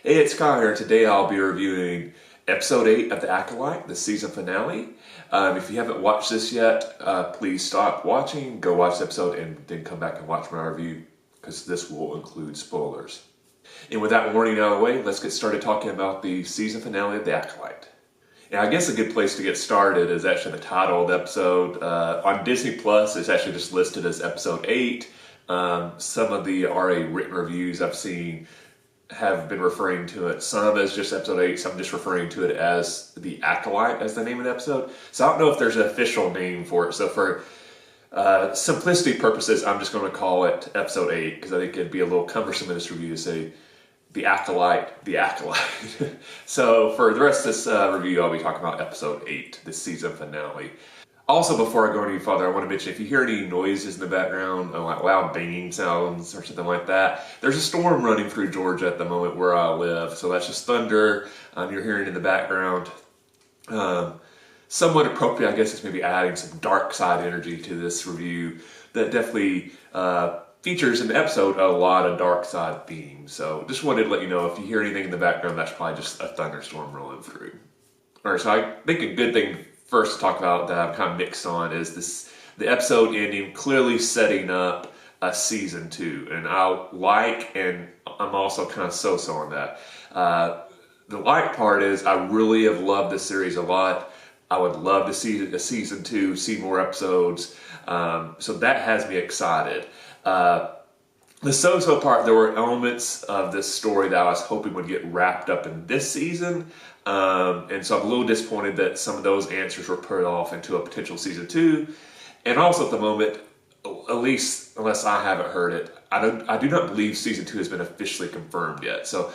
Hey, it's Kyle here. Today I'll be reviewing episode 8 of the Acolyte, the season finale. If you haven't watched this yet, please stop watching, go watch the episode, and then come back and watch my review, because this will include spoilers. And with that warning out of the way, let's get started talking about the season finale of the Acolyte. And I guess a good place to get started is actually the title of the episode. On Disney Plus, it's actually just listed as episode 8. Some of the RA written reviews I've seen have been referring to it, some as just episode 8, some just referring to it as the Acolyte as the name of the episode. So I don't know if there's an official name for it. So for simplicity purposes, I'm just going to call it episode 8, because I think it'd be a little cumbersome in this review to say the Acolyte, the Acolyte. So for the rest of this review, I'll be talking about episode 8, the season finale. Also, before I go any further, I want to mention if you hear any noises in the background, like loud banging sounds or something like that, there's a storm running through Georgia at the moment where I live. So that's just thunder you're hearing in the background. Somewhat appropriate, I guess, is maybe adding some dark side energy to this review that definitely features in the episode a lot of dark side themes. So just wanted to let you know, if you hear anything in the background, that's probably just a thunderstorm rolling through. All right, so I think a good thing first to talk about that I'm kind of mixed on is the episode ending clearly setting up a season 2, and I like, and I'm also kind of so-so on that. The like part is I really have loved this series a lot. I would love to see a season 2, see more episodes, so that has me excited. The so-so part, there were elements of this story that I was hoping would get wrapped up in this season. And so I'm a little disappointed that some of those answers were put off into a potential season 2. And also at the moment, at least unless I haven't heard it, I do not believe season 2 has been officially confirmed yet. So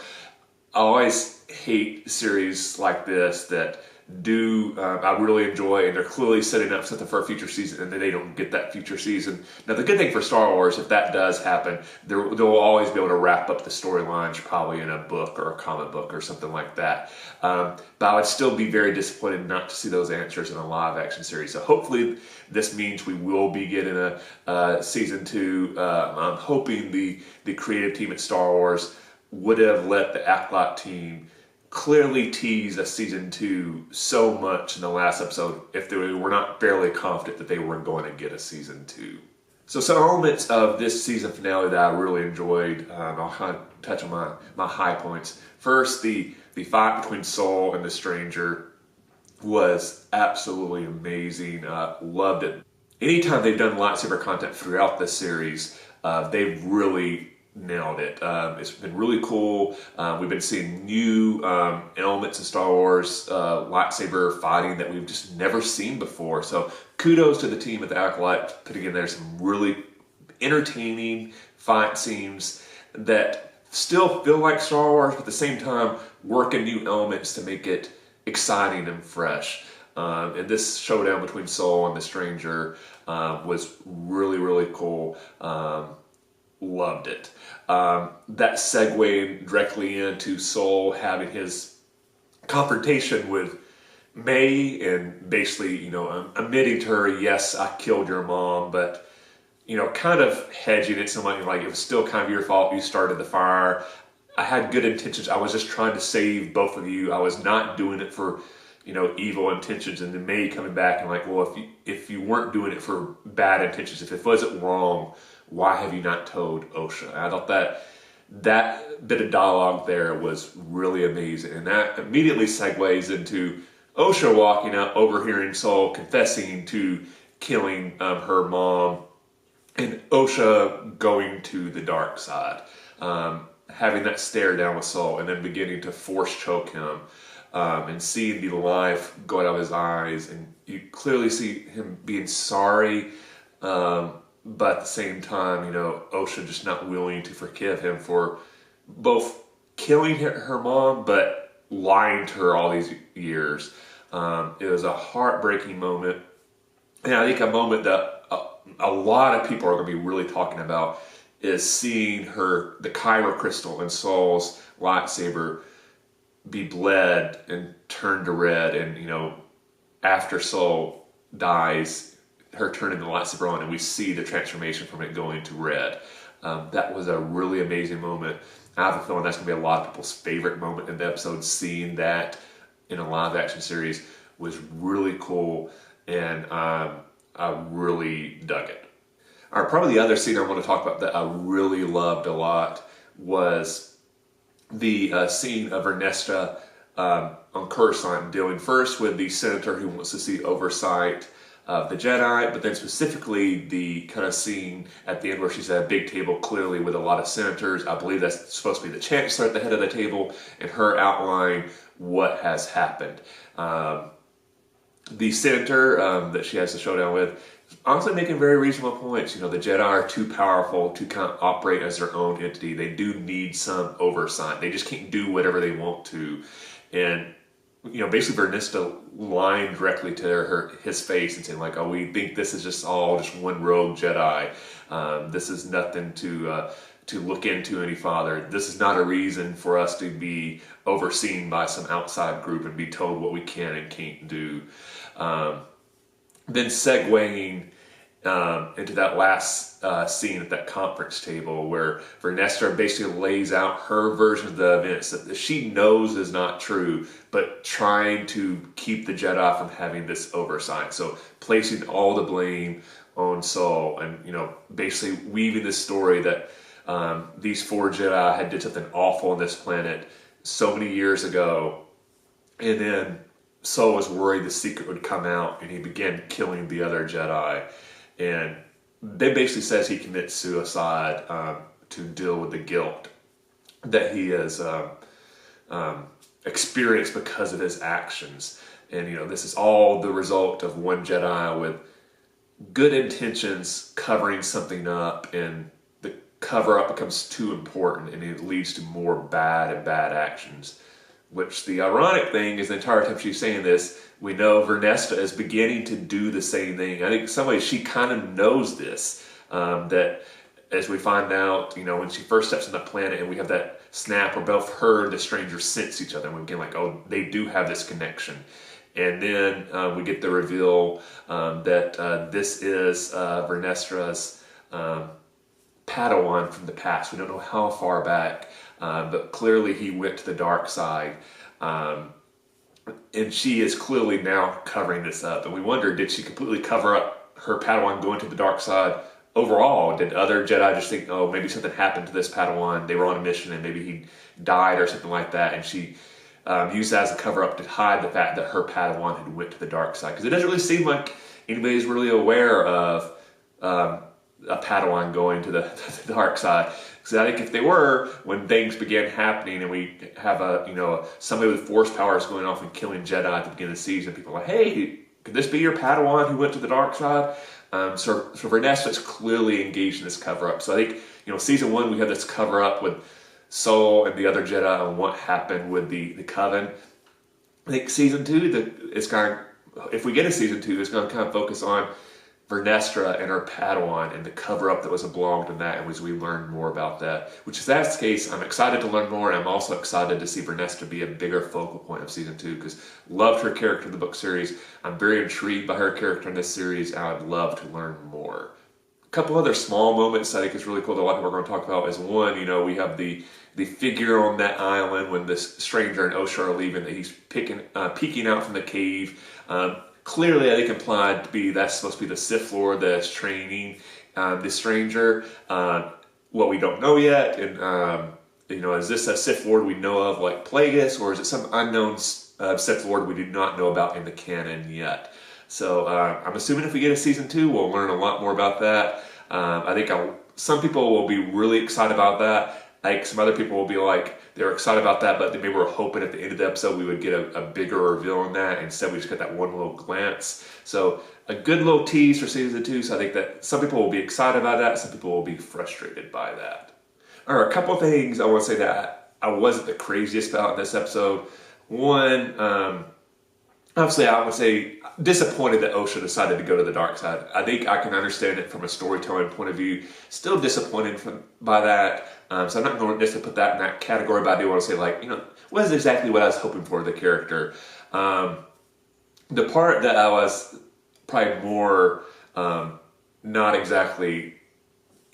I always hate series like this that I really enjoy, and they're clearly setting up something for a future season, and then they don't get that future season. Now, the good thing for Star Wars, if that does happen, they'll always be able to wrap up the storylines, probably in a book or a comic book or something like that. But I would still be very disappointed not to see those answers in a live action series. So hopefully this means we will be getting a season 2. I'm hoping the creative team at Star Wars would have let the Acolyte team clearly tease a season 2 so much in the last episode if they were not fairly confident that they were going to get a season 2. So some elements of this season finale that I really enjoyed, I'll kind of touch on my high points. First, the fight between Soul and the Stranger was absolutely amazing. Loved it. Anytime they've done lightsaber content throughout the series, they've really nailed it. It's been really cool. We've been seeing new elements of Star Wars lightsaber fighting that we've just never seen before. So kudos to the team at the Acolyte putting in there some really entertaining fight scenes that still feel like Star Wars, but at the same time working new elements to make it exciting and fresh. And this showdown between Soul and the Stranger was really, really cool. Loved it. That segued directly into Soul having his confrontation with May, and basically, admitting to her, yes, I killed your mom, but, kind of hedging it somewhat like it was still kind of your fault. You started the fire. I had good intentions. I was just trying to save both of you. I was not doing it for, evil intentions. And then May coming back and like, well, if you weren't doing it for bad intentions, if it wasn't wrong, why have you not told Osha? And I thought that bit of dialogue there was really amazing. And that immediately segues into Osha walking up, overhearing Soul confessing to killing her mom, and Osha going to the dark side, having that stare down with Soul, and then beginning to force choke him, and seeing the life go out of his eyes. And you clearly see him being sorry, but at the same time, Osha just not willing to forgive him for both killing her mom, but lying to her all these years. It was a heartbreaking moment. And I think a moment that a lot of people are going to be really talking about is seeing the Kyber crystal in Saul's lightsaber be bled and turned to red. And, after Saul dies, her turning the lightsaber on, and we see the transformation from it going to red. That was a really amazing moment. I have a feeling that's going to be a lot of people's favorite moment in the episode. Seeing that in a live action series was really cool, and I really dug it. All right, probably the other scene I want to talk about that I really loved a lot was the scene of Ernestra on Coruscant dealing first with the senator who wants to see oversight of the Jedi, but then specifically the kind of scene at the end where she's at a big table clearly with a lot of senators. I believe that's supposed to be the chancellor at the head of the table, and her outline what has happened. The senator that she has the showdown with, honestly making very reasonable points. The Jedi are too powerful to kind of operate as their own entity. They do need some oversight. They just can't do whatever they want to. And, basically Vernista lying directly to his face and saying like, oh, we think this is just one rogue Jedi. This is nothing to look into any farther. This is not a reason for us to be overseen by some outside group and be told what we can and can't do. Then segueing into that last scene at that conference table where Vernestra basically lays out her version of the events that she knows is not true, but trying to keep the Jedi from having this oversight. So placing all the blame on Saul and, basically weaving this story that these 4 Jedi had did something awful on this planet so many years ago, and then Saul was worried the secret would come out, and he began killing the other Jedi. And they basically says he commits suicide to deal with the guilt that he has experienced because of his actions. And this is all the result of one Jedi with good intentions covering something up, and the cover up becomes too important, and it leads to more bad actions. Which the ironic thing is, the entire time she's saying this, we know Vernesta is beginning to do the same thing. I think in some ways she kind of knows this, that as we find out, when she first steps on the planet and we have that snap where both her and the stranger sense each other, and we begin like, oh, they do have this connection. And then we get the reveal that this is Vernestra's Padawan from the past. We don't know how far back, but clearly he went to the dark side. And she is clearly now covering this up. And we wonder, did she completely cover up her Padawan going to the dark side overall? Did other Jedi just think, oh, maybe something happened to this Padawan, they were on a mission and maybe he died or something like that, and she used that as a cover up to hide the fact that her Padawan had went to the dark side? Because it doesn't really seem like anybody's really aware of a Padawan going to the dark side. Because I think if they were, when things began happening and we have somebody with force powers going off and killing Jedi at the beginning of the season, people are like, hey, could this be your Padawan who went to the dark side? So Vernesta is clearly engaged in this cover up. So I think season 1 we have this cover up with Saul and the other Jedi and what happened with the Coven. I think season 2 if we get a season 2, it's going to kind of focus on Vernestra and her Padawan and the cover-up that was belonged to that, and as we learn more about that. Which, if that's the case, I'm excited to learn more, and I'm also excited to see Vernestra be a bigger focal point of season 2, because loved her character in the book series. I'm very intrigued by her character in this series, and I'd love to learn more. A couple other small moments I think is really cool that a lot of people are going to talk about is one, we have the figure on that island when this stranger and Osha are leaving, that he's peeking out from the cave. Clearly, I think implied to be that's supposed to be the Sith Lord that's training the stranger. What we don't know yet, and is this a Sith Lord we know of like Plagueis, or is it some unknown Sith Lord we do not know about in the canon yet? So I'm assuming if we get a season 2, we'll learn a lot more about that. I think some people will be really excited about that. I think some other people will be like, they're excited about that, but maybe we're hoping at the end of the episode we would get a bigger reveal on that. Instead, we just got that one little glance. So a good little tease for season 2. So I think that some people will be excited about that. Some people will be frustrated by that. All right, a couple of things I want to say that I wasn't the craziest about in this episode. One, obviously I would say disappointed that Osha decided to go to the dark side. I think I can understand it from a storytelling point of view. Still disappointed by that. So I'm not going to necessarily put that in that category, but I do want to say, what is exactly what I was hoping for the character. The part that I was probably more not exactly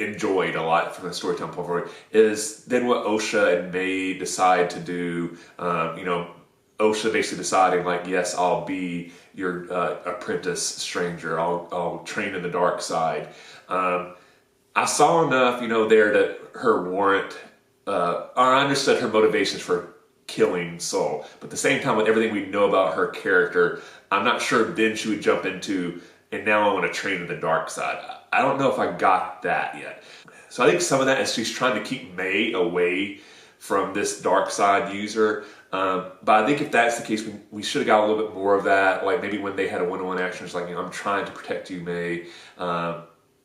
enjoyed a lot from the storytelling point forward is then what Osha and May decide to do. Osha basically deciding like, yes, I'll be your apprentice stranger. I'll train in the dark side. I saw enough, there that her warrant, or I understood her motivations for killing Soul. But at the same time, with everything we know about her character, I'm not sure then she would jump into, and now I want to train in the dark side. I don't know if I got that yet. So I think some of that is she's trying to keep May away from this dark side user. But I think if that's the case, we should have got a little bit more of that. Like maybe when they had a one-on-one action, it's like, I'm trying to protect you, May.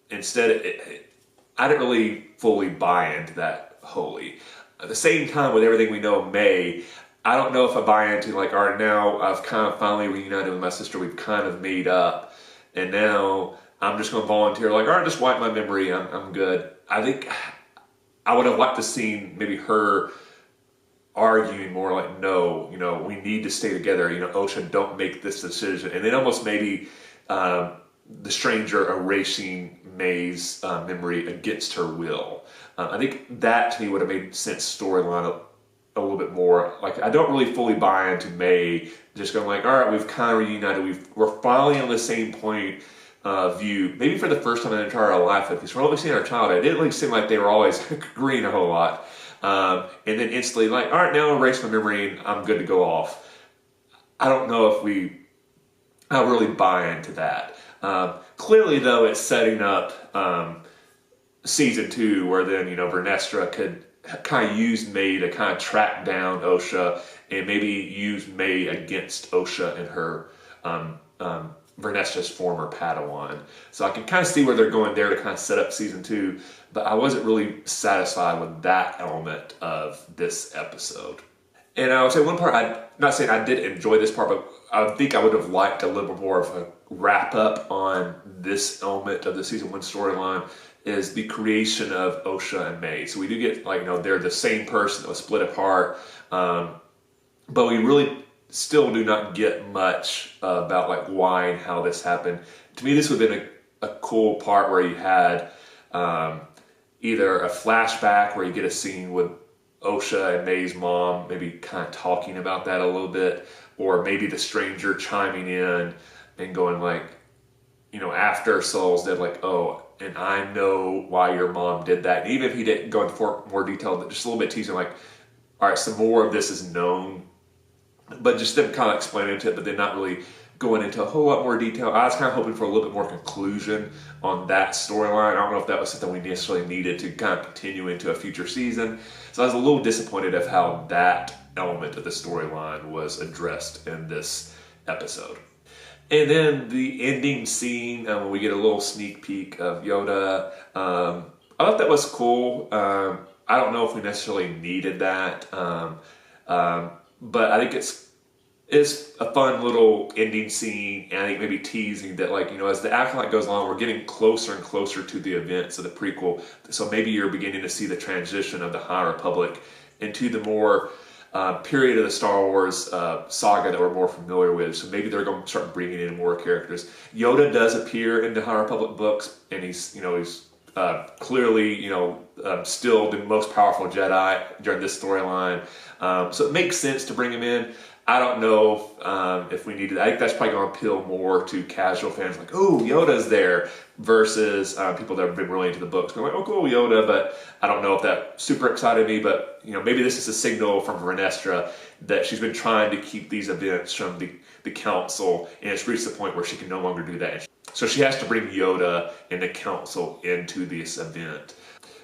Instead, I didn't really fully buy into that wholly. At the same time, with everything we know of May, I don't know if I buy into like, all right, now I've kind of finally reunited with my sister. We've kind of made up. And now I'm just going to volunteer like, all right, just wipe my memory. I'm good. I think I would have liked to see maybe her arguing more like, no, we need to stay together. Osha, don't make this decision. And then almost maybe the stranger erasing May's memory against her will. I think that to me would have made sense storyline a little bit more. Like I don't really fully buy into May just going like, all right, we've kind of reunited. We're finally on the same point of view. Maybe for the first time in our entire life, because we're only seeing our childhood, it didn't really seem like they were always agreeing a whole lot. And then instantly like, all right, now erase my memory and I'm good to go off. I don't know if I really buy into that. Clearly though, it's setting up season 2 where then, Vernestra could kind of use May to kind of track down Osha and maybe use May against Osha and her Vernestra's former Padawan. So I can kind of see where they're going there to kind of set up season 2, but I wasn't really satisfied with that element of this episode. And I would say one part, I'm not saying I did enjoy this part, but I think I would have liked a little more of a wrap up on this element of the season 1 storyline is the creation of Osha and May. So we do get like, they're the same person that was split apart, but we really still do not get much about like why and how this happened. To me, this would have been a cool part where you had either a flashback where you get a scene with Osha and May's mom maybe kind of talking about that a little bit, or maybe the stranger chiming in and going like, after Soul's dead, like, oh, and I know why your mom did that. And even if he didn't go into more detail, just a little bit teasing like, all right, some more of this is known, but just them kind of explaining it, but then not really going into a whole lot more detail. I was kind of hoping for a little bit more conclusion on that storyline. I don't know if that was something we necessarily needed to kind of continue into a future season. So I was a little disappointed of how that element of the storyline was addressed in this episode. And then the ending scene, when we get a little sneak peek of Yoda, I thought that was cool. I don't know if we necessarily needed that, but I think it's a fun little ending scene, and I think maybe teasing that, like, as the Acolyte goes along, we're getting closer and closer to the events of the prequel. So maybe you're beginning to see the transition of the High Republic into the more period of the Star Wars saga that we're more familiar with. So maybe they're going to start bringing in more characters. Yoda does appear in the High Republic books, and he's clearly, still the most powerful Jedi during this storyline. So it makes sense to bring him in. I don't know if we need to. I think that's probably going to appeal more to casual fans, like, oh, Yoda's there, versus people that have been really into the books. Going like, oh, cool, Yoda, but I don't know if that super excited me. But maybe this is a signal from Vernestra that she's been trying to keep these events from the council, and it's reached the point where she can no longer do that. So she has to bring Yoda and the council into this event.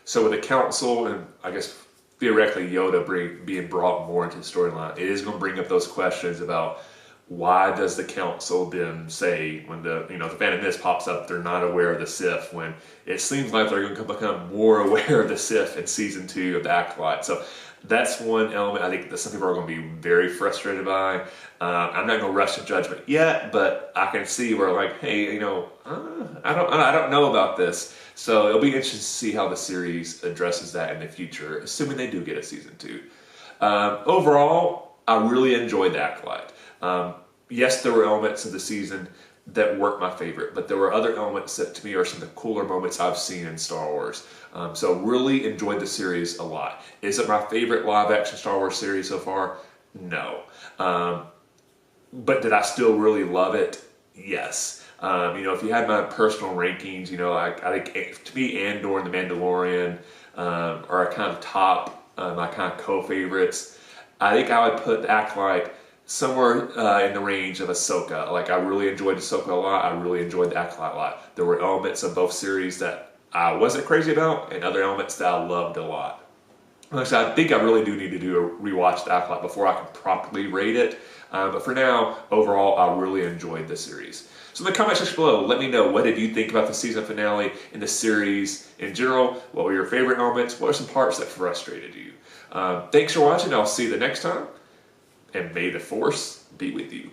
So with the council and I guess theoretically Yoda being brought more into the storyline, it is going to bring up those questions about why does the council then say when the Phantom Menace pops up they're not aware of the Sith, when it seems like they're going to become more aware of the Sith in season 2 of the Acolyte. So that's one element I think that some people are going to be very frustrated by. I'm not going to rush to judgment yet, but I can see where like, hey, I don't know about this. So it'll be interesting to see how the series addresses that in the future, assuming they do get a season 2. Overall, I really enjoyed the Acolyte. Yes, there were elements of the season that weren't my favorite, but there were other elements that to me are some of the cooler moments I've seen in Star Wars. So really enjoyed the series a lot. Is it my favorite live action Star Wars series so far? No. But did I still really love it? Yes. If you had my personal rankings, I think to me Andor and The Mandalorian are kind of top, my kind of co-favorites. I think I would put the Acolyte somewhere in the range of Ahsoka. Like, I really enjoyed Ahsoka a lot. I really enjoyed the Acolyte a lot. There were elements of both series that I wasn't crazy about, and other elements that I loved a lot. Like I said, I think I really do need to do a rewatch the Acolyte before I can properly rate it. But for now, overall, I really enjoyed the series. So in the comment section below, let me know, what did you think about the season finale and the series in general? What were your favorite elements? What are some parts that frustrated you? Thanks for watching. I'll see you the next time. And may the Force be with you.